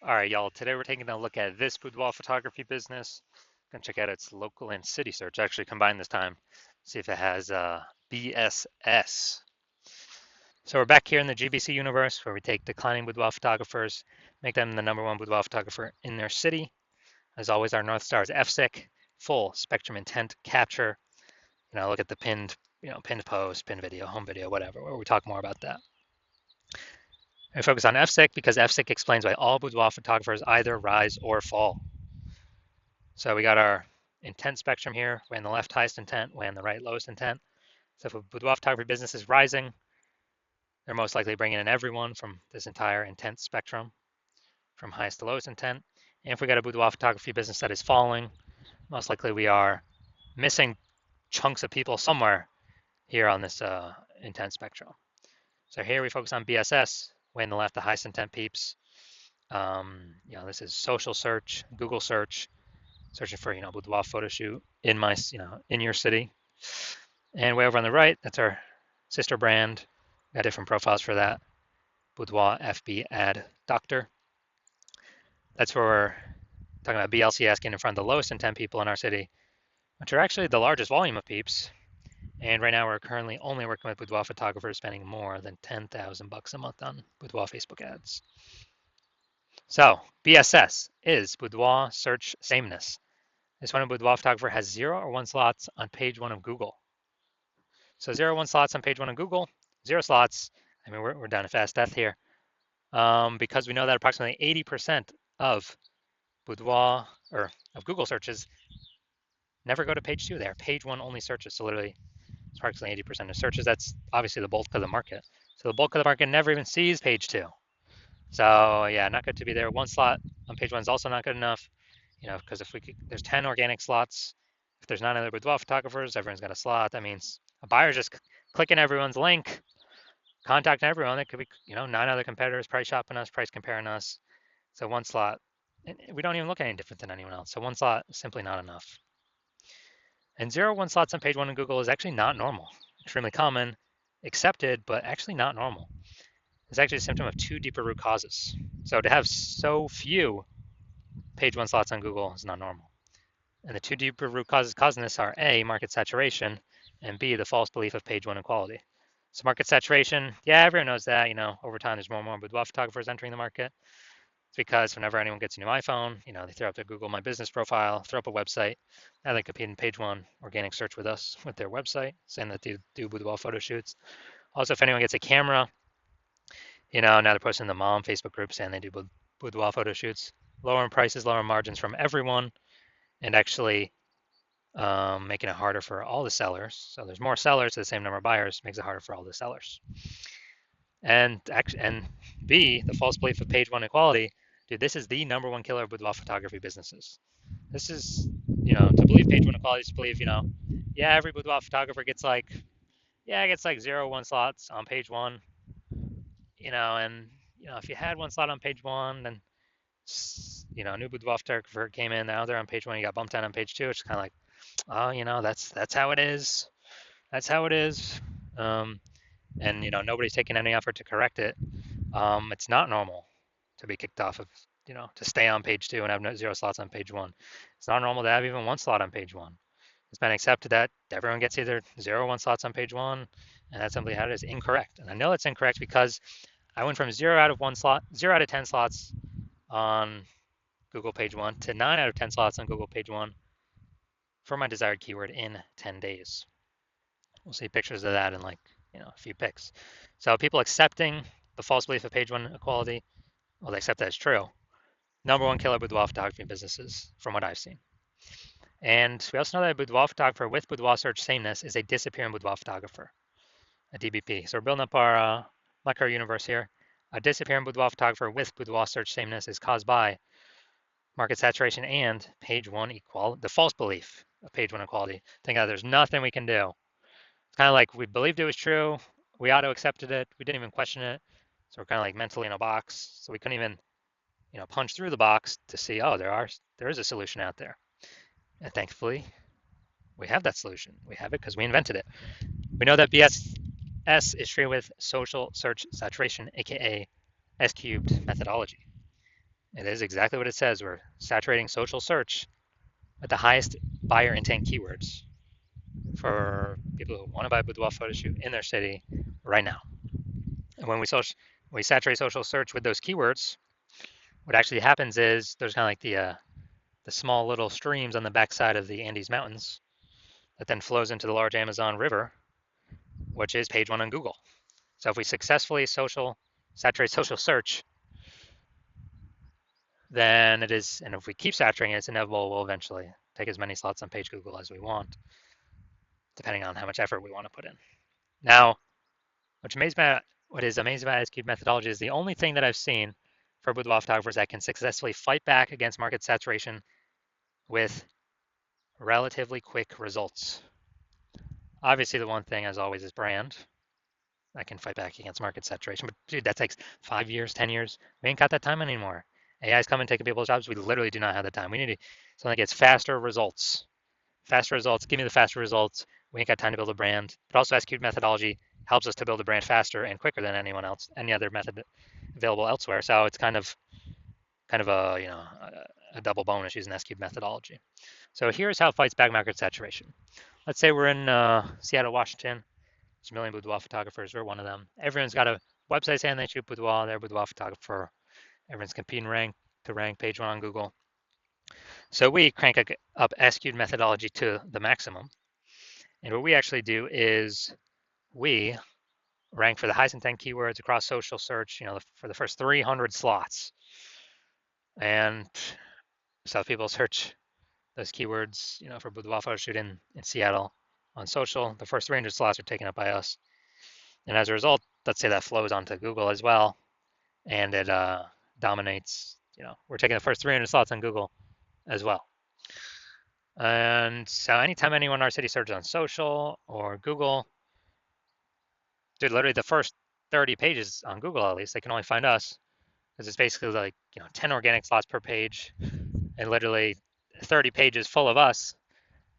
All right, y'all. Today we're taking a look at this boudoir photography business. Gonna check out its local and city search. Actually, combined this time. See if it has BSS. So we're back here in the GBC universe where we take declining boudoir photographers, make them the number one boudoir photographer in their city. As always, our North Star is FSIC, full spectrum intent capture. Look at the pinned post, pinned video, home video, whatever, where we talk more about that. I focus on FSIC because FSIC explains why all boudoir photographers either rise or fall. So we got our intent spectrum here, way on the left highest intent, way on the right lowest intent. So if a boudoir photography business is rising, they're most likely bringing in everyone from this entire intent spectrum, from highest to lowest intent. And if we got a boudoir photography business that is falling, most likely we are missing chunks of people somewhere here on this intent spectrum. So here we focus on BSS, way on the left, the highest intent peeps. This is social search, Google search, searching for boudoir photo shoot in my in your city. And way over on the right, that's our sister brand. Got different profiles for that. Boudoir FB Ad Doctor. That's where we're talking about BLCS getting in front of the lowest intent people in our city, which are actually the largest volume of peeps. And right now we're currently only working with boudoir photographers spending more than $10,000 a month on boudoir Facebook ads. So BSS is boudoir search sameness. This one, a boudoir photographer has 0 or 1 slots on page 1 of Google. So 0 or 1 slots on page 1 of Google, 0 slots. I mean, we're down to fast death here, because we know that approximately 80% of boudoir or of Google searches never go to page 2. They are page 1 only searches. So literally, it's approximately 80% of searches. That's obviously the bulk of the market. So the bulk of the market never even sees page 2. So yeah, not good to be there. 1 slot on page 1 is also not good enough. Because if there's 10 organic slots, if there's 9 other boudoir photographers, everyone's got a slot. That means a buyer's just clicking everyone's link, contacting everyone. It could be, 9 other competitors price shopping us, price comparing us. So 1 slot, and we don't even look any different than anyone else. So 1 slot is simply not enough. And 0, 1 slots on page 1 in Google is actually not normal. Extremely common, accepted, but actually not normal. It's actually a symptom of 2 deeper root causes. So to have so few page 1 slots on Google is not normal. And the 2 deeper root causes causing this are A, market saturation, and B, the false belief of page 1 equality. So market saturation, yeah, everyone knows that. Over time there's more and more boudoir photographers entering the market. It's because whenever anyone gets a new iPhone, they throw up their Google My Business profile, throw up a website. Now they compete in page 1 organic search with us with their website, saying that they do boudoir photo shoots. Also, if anyone gets a camera, now they're posting in the mom Facebook group saying they do boudoir photo shoots. Lowering prices, lower margins from everyone, and actually making it harder for all the sellers. So there's more sellers to the same number of buyers, makes it harder for all the sellers. And B, the false belief of page 1 equality. Dude, this is the number 1 killer of boudoir photography businesses. This is, to believe page 1 equality is to believe, yeah, every boudoir photographer gets like 0, 1 slots on page 1, and if you had 1 slot on page 1, then a new boudoir photographer came in, now they're on page 1, you got bumped down on page 2. It's kind of like, oh, that's how it is. That's how it is. And nobody's taking any effort to correct it. It's not normal to be kicked off of, to stay on page 2 and have 0 slots on page 1. It's not normal to have even 1 slot on page 1. It's been accepted that everyone gets either 0 or 1 slots on page 1, and that's simply how it is. Incorrect. And I know it's incorrect because I went from 0 out of 1 slot, 0 out of 10 slots on Google page 1 to 9 out of 10 slots on Google page 1 for my desired keyword in 10 days. We'll see pictures of that in a few pics. So people accepting the false belief of page 1 equality, well, they accept that it's true. Number 1 killer boudoir photography businesses from what I've seen. And we also know that a boudoir photographer with boudoir search sameness is a disappearing boudoir photographer, a DBP. So we're building up our micro universe here. A disappearing boudoir photographer with boudoir search sameness is caused by market saturation and page 1 equality, the false belief of page 1 equality. Think that there's nothing we can do. It's kind of like we believed it was true, we auto accepted it, we didn't even question it. So we're kind of like mentally in a box. So we couldn't even, punch through the box to see, oh, there is a solution out there. And thankfully, we have that solution. We have it because we invented it. We know that BSS is treated with social search saturation, aka S cubed methodology. It is exactly what it says. We're saturating social search with the highest buyer intent keywords for people who want to buy a boudoir photo shoot in their city right now. And when we saturate social search with those keywords, what actually happens is there's kind of like the small little streams on the backside of the Andes Mountains that then flows into the large Amazon River, which is page one on Google. So if we successfully saturate social search, then it is, and if we keep saturating it, it's inevitable we'll eventually take as many slots on page Google as we want, depending on how much effort we want to put in. Now, what is amazing about SQ methodology is the only thing that I've seen for boudoir photographers that can successfully fight back against market saturation with relatively quick results. Obviously, the one thing, as always, is brand. I can fight back against market saturation, but dude, that takes 5 years, 10 years. We ain't got that time anymore. AI is coming, taking people's jobs. We literally do not have the time. We need something that gets faster results. Faster results. Give me the faster results. We ain't got time to build a brand. But also, SQ methodology helps us to build a brand faster and quicker than anyone else, any other method available elsewhere. So it's kind of a a double bonus using SQ methodology. So here's how it fights back market saturation. Let's say we're in Seattle, Washington. There's a million boudoir photographers. We're one of them. Everyone's got a website saying they shoot boudoir. They're a boudoir photographer. Everyone's competing to rank page one on Google. So we crank up SQ'd methodology to the maximum. And what we actually do is we rank for the highest intent keywords across social search, for the first 300 slots. And so if people search those keywords, for boudoir photo shoot in Seattle on social, the first 300 slots are taken up by us. And as a result, let's say that flows onto Google as well, and it dominates. We're taking the first 300 slots on Google as well. And so anytime anyone in our city searches on social or Google, dude, literally the first 30 pages on Google, at least, they can only find us because it's basically like 10 organic slots per page, and literally 30 pages full of us.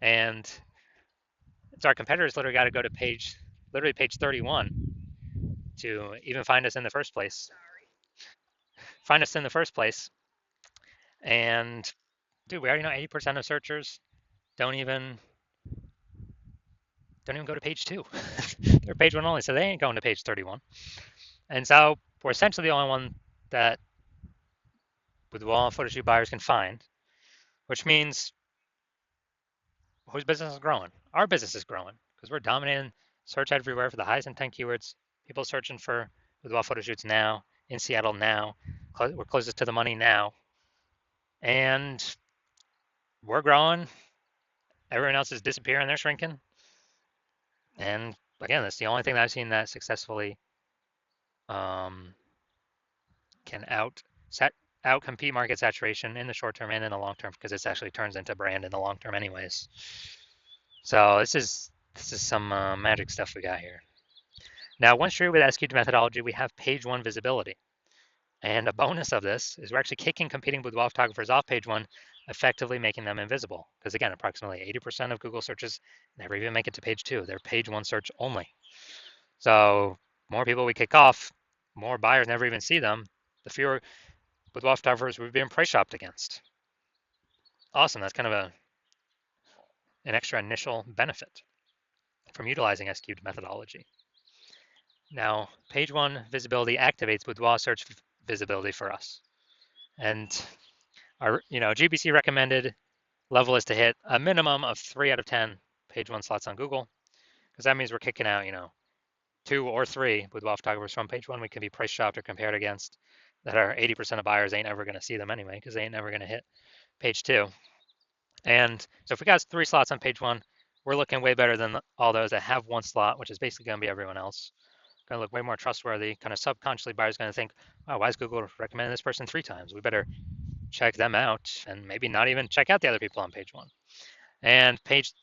And it's our competitors literally got to go to page 31 to even find us in the first place. And dude, we already know 80% of searchers don't even go to page 2. They're page 1 only, so they ain't going to page 31. And so we're essentially the only one that boudoir photo shoot buyers can find, which means whose business is growing? Our business is growing because we're dominating search everywhere for the highest intent keywords. People searching for boudoir photo shoots now, in Seattle now. We're closest to the money now. And we're growing. Everyone else is disappearing. They're shrinking. And again, that's the only thing that I've seen that successfully can outcompete market saturation in the short term and in the long term, because this actually turns into brand in the long term anyways. So this is some magic stuff we got here. Now, once true with SQ methodology, we have page 1 visibility. And a bonus of this is we're actually kicking competing boudoir photographers off page 1, effectively making them invisible. Because again, approximately 80% of Google searches never even make it to page 2. They're page 1 search only. So more people we kick off, more buyers never even see them, the fewer boudoir photographers we've been price shopped against. Awesome. That's kind of an extra initial benefit from utilizing SQ'd methodology. Now, page 1 visibility activates boudoir search visibility for us. And our GBC recommended level is to hit a minimum of 3 out of 10 page 1 slots on Google, because that means we're kicking out 2 or 3 boudoir photographers from page 1 we can be price shopped or compared against, that are 80% of buyers ain't ever going to see them anyway, because they ain't never going to hit page 2. And so if we got 3 slots on page 1, we're looking way better than all those that have 1 slot, which is basically going to be everyone else. Going to look way more trustworthy. Kind of subconsciously, buyers going to think, oh, why is Google recommending this person 3 times? We better check them out, and maybe not even check out the other people on page 1. And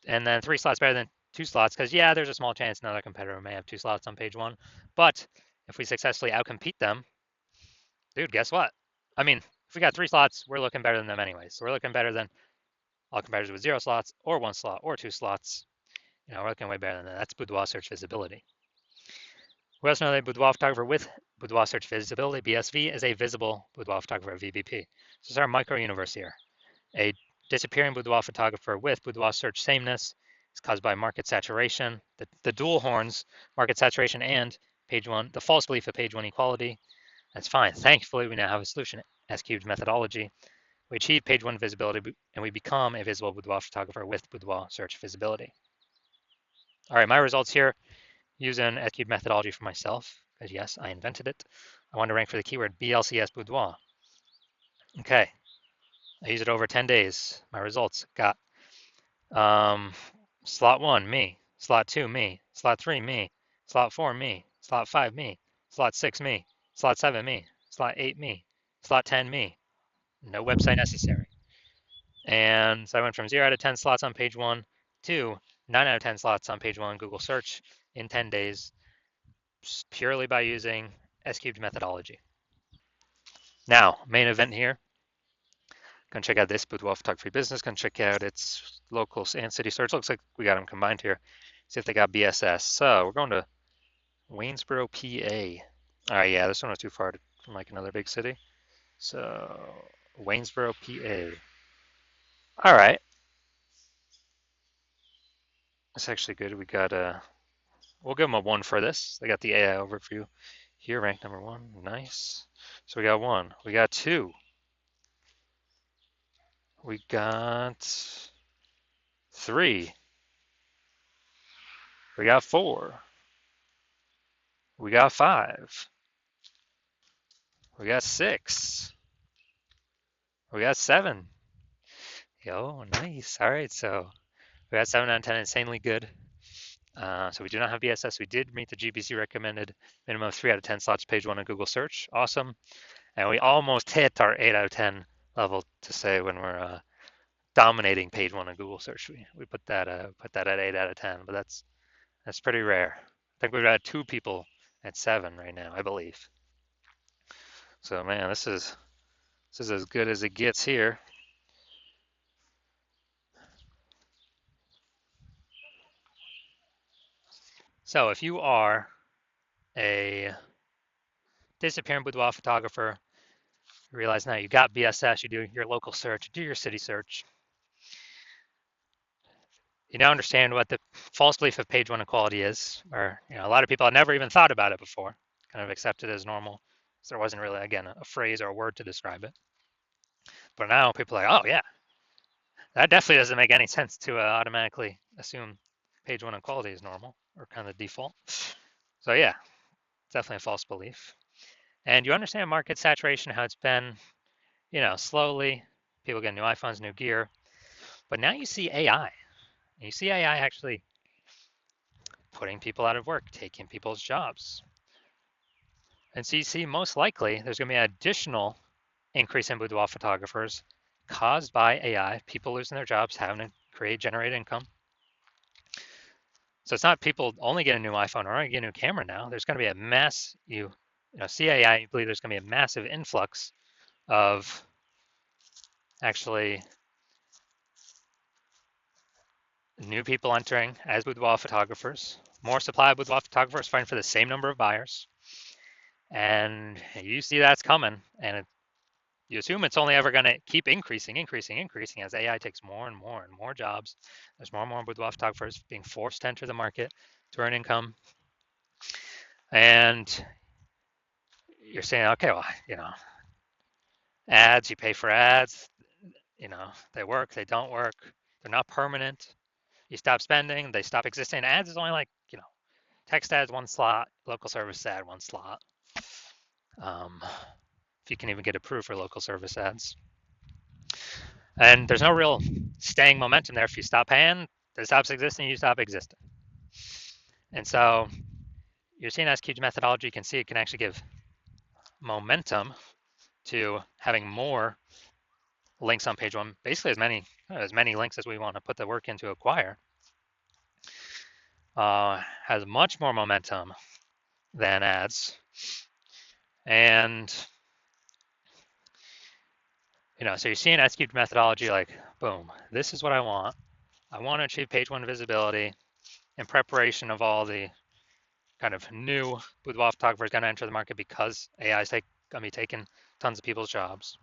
then 3 slots better than 2 slots, because yeah, there's a small chance another competitor may have 2 slots on page 1. But if we successfully outcompete them, dude, guess what? I mean, if we got 3 slots, we're looking better than them anyway. So we're looking better than all competitors with 0 slots or 1 slot or 2 slots. We're looking way better than that. That's boudoir search visibility. We also know that boudoir photographer with boudoir search visibility, BSV, is a visible boudoir photographer, VBP. This is our micro universe here. A disappearing boudoir photographer with boudoir search sameness is caused by market saturation, the dual horns, market saturation, and page one, the false belief of page one equality. That's fine. Thankfully, we now have a solution, S-cubed methodology. We achieve page one visibility and we become a visible boudoir photographer with boudoir search visibility. All right, my results here using S-cubed methodology for myself, because yes, I invented it. I want to rank for the keyword BLCS boudoir. Okay, I used it over 10 days. My results got slot 1, me. Slot 2, me. Slot 3, me. Slot 4, me. Slot 5, me. Slot 6, me. Slot 7, me. Slot 8, me. Slot 10, me. No website necessary. And so I went from 0 out of 10 slots on page 1 to 9 out of 10 slots on page 1 Google search in 10 days, purely by using S-cubed methodology. Now, main event here. Gonna check out this Boudoir Photography Business. Gonna check out its local and city search. Looks like we got them combined here. See if they got BSS. So we're going to Waynesboro, PA. All right, yeah, this one was too far from like another big city. So Waynesboro, PA. All right, that's actually good. We got we'll give them a 1 for this. They got the AI overview here, ranked number 1. Nice. So we got 1. We got 2. We got 3. We got 4. We got 5. We got 6. We got 7. Yo, nice. All right, so we got 7 out of 10, insanely good. So we do not have BSS. We did meet the GBC recommended minimum of 3 out of 10 slots, page 1 on Google search. Awesome. And we almost hit our 8 out of 10 level to say when we're dominating page 1 on Google search. We put that at 8 out of 10, but that's pretty rare. I think we've got 2 people at 7 right now, I believe. So man, this is as good as it gets here. So if you are a disappearing boudoir photographer, you realize now you got BSS, you do your local search, you do your city search. You now understand what the false belief of page 1 equality is, or a lot of people had never even thought about it before, kind of accepted it as normal. So there wasn't really, again, a phrase or a word to describe it. But now people are like, oh yeah, that definitely doesn't make any sense to automatically assume page 1 equality is normal or kind of default. So yeah, definitely a false belief. And you understand market saturation, how it's been, slowly, people get new iPhones, new gear. But now you see AI. You see AI actually putting people out of work, taking people's jobs. And so you see most likely there's going to be an additional increase in boudoir photographers caused by AI, people losing their jobs, having to generate income. So it's not people only get a new iPhone or only get a new camera now. There's going to be a mass, see AI, you believe there's going to be a massive influx of actually new people entering as boudoir photographers, more supply of boudoir photographers fighting for the same number of buyers. And you see that's coming, and you assume it's only ever going to keep increasing as AI takes more and more and more jobs. There's more and more boudoir photographers being forced to enter the market to earn income. And you're saying, okay, well, ads, you pay for ads, they work, they don't work, they're not permanent. You stop spending, they stop existing. Ads is only like, text ads, 1 slot, local service ad, 1 slot. If you can even get approved for local service ads. And there's no real staying momentum there. If you stop paying, it stops existing, you stop existing. And so you're seeing S-cubed methodology, you can see it can actually give momentum to having more links on page 1, basically as many links as we want to put the work in to acquire. Has much more momentum than ads. And so you're seeing S-cubed methodology like, boom, this is what I want. I want to achieve page 1 visibility in preparation of all the kind of new boudoir photographer is going to enter the market because AI is going to be taking tons of people's jobs.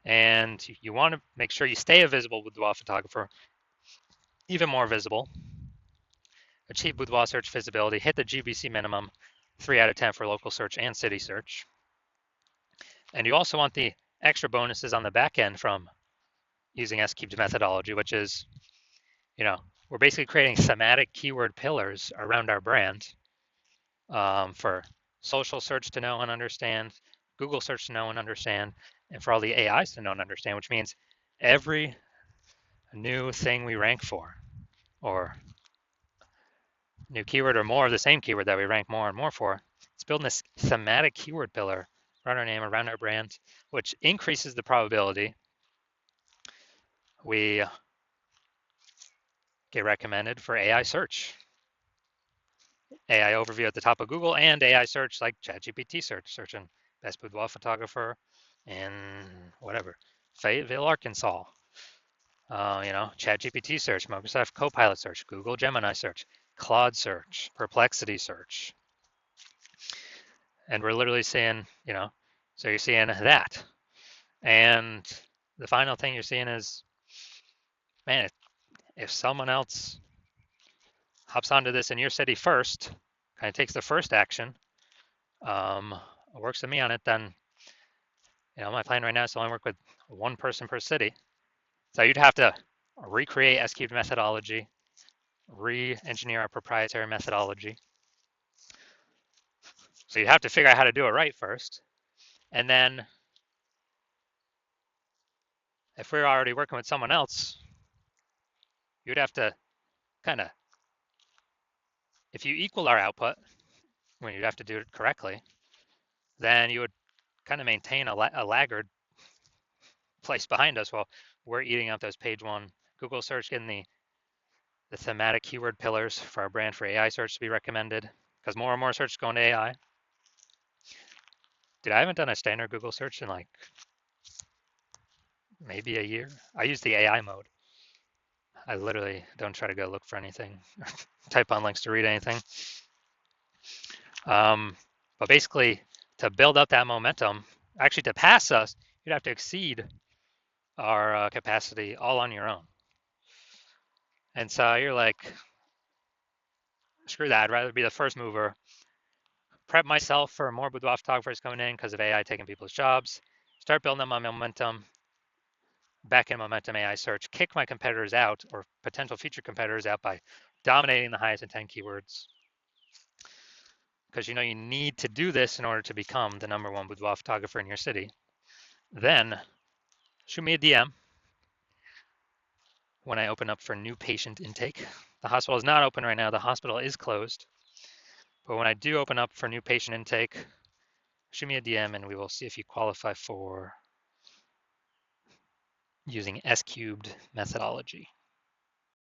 And you want to make sure you stay a visible boudoir photographer, even more visible. Achieve boudoir search visibility, hit the GBC minimum, 3 out of 10 for local search and city search. And you also want the extra bonuses on the back end from using S-cubed methodology, which is, we're basically creating thematic keyword pillars around our brand for social search to know and understand, Google search to know and understand, and for all the AIs to know and understand, which means every new thing we rank for, or new keyword or more of the same keyword that we rank more and more for, it's building this thematic keyword pillar around our name, around our brand, which increases the probability we get recommended for AI search. AI overview at the top of Google and AI search like ChatGPT search, searching best boudoir photographer in whatever, Fayetteville, Arkansas. ChatGPT search, Microsoft Copilot search, Google Gemini search, Claude search, Perplexity search. And we're literally seeing, so you're seeing that. And the final thing you're seeing is, man, if someone else hops onto this in your city first, kind of takes the first action, works with me on it, then, my plan right now is to only work with one person per city. So you'd have to recreate S-cubed methodology, re-engineer our proprietary methodology. So you have to figure out how to do it right first. And then if we're already working with someone else, you'd have to kind of, if you equal our output, when you'd have to do it correctly, then you would kind of maintain a laggard place behind us while we're eating up those page one Google search, getting the thematic keyword pillars for our brand for AI search to be recommended, because more and more search is going to AI. Dude, I haven't done a standard Google search in like maybe a year. I use the AI mode. I literally don't try to go look for anything, type on links to read anything. But basically, to build up that momentum, actually to pass us, you'd have to exceed our capacity all on your own. And so you're like, screw that, I'd rather be the first mover, prep myself for more boudoir photographers coming in because of AI taking people's jobs, start building up my momentum, back in momentum AI search, kick my competitors out or potential future competitors out by dominating the highest intent keywords. Because you need to do this in order to become the #1 boudoir photographer in your city. Then shoot me a DM when I open up for new patient intake. The hospital is not open right now. The hospital is closed. But when I do open up for new patient intake, shoot me a DM and we will see if you qualify for using S-cubed methodology.